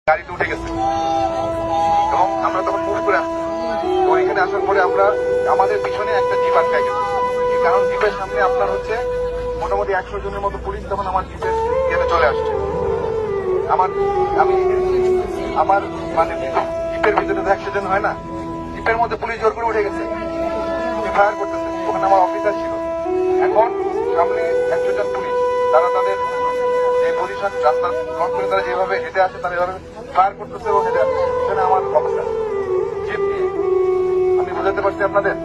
গাড়িতে উঠে গেছে এবং আমরা তখন মুভ করে আসছি। তো এখানে আসার পরে আমরা আমাদের পিছনে একটা জিপ আটকায় গেছে, কারণ জিপের সামনে আপনার হচ্ছে মোটামুটি 100 জনের মতো পুলিশ তখন আমার জিপের গেটে চলে আসছে। আমার মানে জিপের ভিতরে তো 100 জন হয় না, জিপের মধ্যে পুলিশ জোর করে উঠে গেছে, ফায়ার করতেছে। ওখানে আমার অফিসার ছিল। এখন সামনে 100 জন পুলিশ, তারা তাদের যে পজিশন রাস্তা ক্রস করে তারা যেভাবে হেঁটে আসে তারা এভাবে ফায়ার করতেছে এবং হেঁটে আসছে। সেখানে আমার অফিসার জিপ নিয়ে, আমি বোঝাতে পারছি আপনাদের,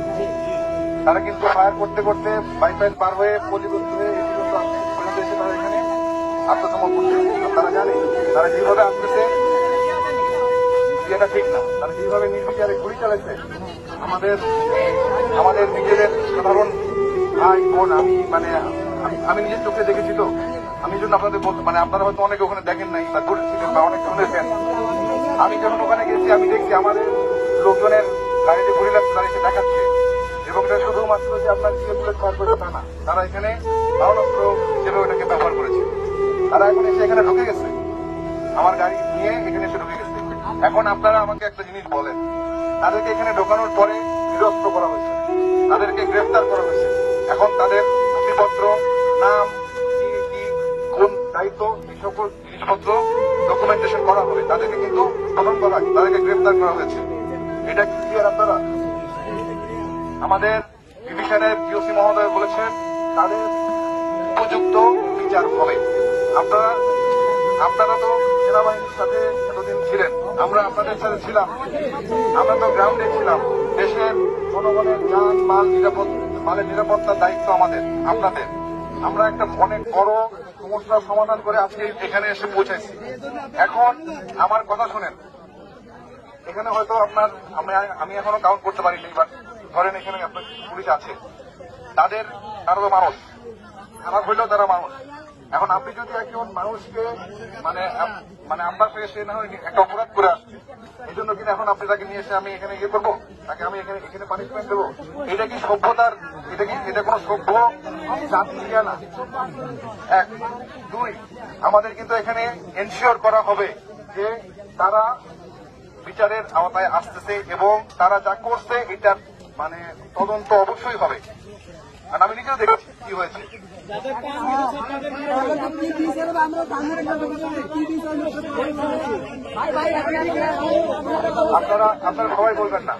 তারা কিন্তু ফায়ার করতে করতে বাইপাস পার হয়ে পল্লীবন্ধু হয়ে এসে তারা এখানে আত্মসমর্পণ করছে। তারা জানে তারা যেভাবে আসতেছে এটা ঠিক না, তারা যেভাবে নির্বিচারে গুলি চালাইছে আমাদের নিজেদের সাধারণ ভাই বোন, আমি নিজের চোখে দেখেছি। তো আমি জন্য আপনাদের বলতে আপনারা হয়তো অনেকে ওখানে দেখেন নাই বা দূরে ছিলেন বা অনেক ধরনের ফ্যান। আমি যখন ওখানে গেছি আমি দেখছি আমাদের লোকজনের গাড়িতে গুলি লাগছে, তারা এসে দেখাচ্ছে। এবং এটা শুধুমাত্র যে আপনার দিয়ে বুলেট ফায়ার করেছে তা না, তারা এখানে ধারণাস্ত্র হিসেবে ওটাকে ব্যবহার করেছে। তারা এখন এসে এখানে ঢুকে গেছে, আমার গাড়ি নিয়ে এখানে এসে ঢুকে গেছে। এখন আপনারা আমাকে একটা জিনিস বলেন, তাদেরকে এখানে ঢোকানোর পরে নিরস্ত্র করা হয়েছে, তাদেরকে গ্রেফতার করা হয়েছে। এখন তাদের নথিপত্র, নাম, কি কোন দায়িত্ব, এই সকল জিনিসপত্র ডকুমেন্টেশন করা হবে। তাদেরকে কিন্তু তদন্ত করা, তাদেরকে গ্রেফতার করা হয়েছে। এটা কি ক্লিয়ার আপনারা? আমাদের ডিভিশনের জিওসি মহোদয় বলেছেন তাদের উপযুক্ত বিচার হবে। আপনারা তো সেনাবাহিনীর সাথে এতদিন ছিলেন, আমরা আপনাদের সাথে ছিলাম, আমরা তো গ্রাউন্ডে ছিলাম। দেশের জনগণের যান মালের নিরাপত্তার দায়িত্ব আপনাদের। আমরা একটা অনেক বড় সমস্যার সমাধান করে আজকে এখানে এসে পৌঁছাইছি। এখন আমার কথা শুনেন, এখানে হয়তো আমি এখনো কাউন্ট করতে পারিনি, বাট ধরেন এখানে আপনার পুলিশ আছে, তারা তো মানুষ, খারাপ হইলেও তারা মানুষ। এখন আপনি যদি একজন মানুষকে আপনার সঙ্গে সে না হয় একটা অপরাধ করে আসছে, এই জন্য কিনা এখন আপনি তাকে নিয়ে এসে আমি এখানে ইয়ে করবো, তাকে আমি এখানে পানিশমেন্ট দেবো? এটা কি সভ্যতার? এটা কোন সভ্য জাতি না। 1, 2, আমাদের কিন্তু এখানে এনশিওর করা হবে যে তারা বিচারের আওতায় আসতেছে এবং তারা যা করছে এটার তদন্ত অবশ্যই হবে। আর আমি নিজেও দেখছি কি হয়েছে। আপনারা সবাই বলবেন না,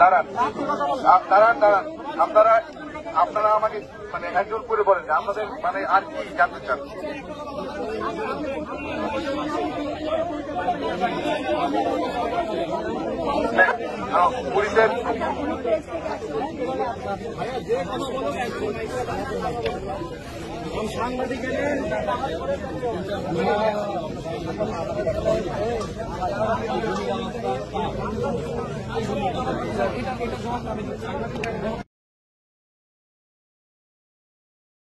দাঁড়ান। আপনারা আমাকে একজন করে বলেন যে আপনাদের আর কি জানতে চান। পুলিশের সাংবাদিক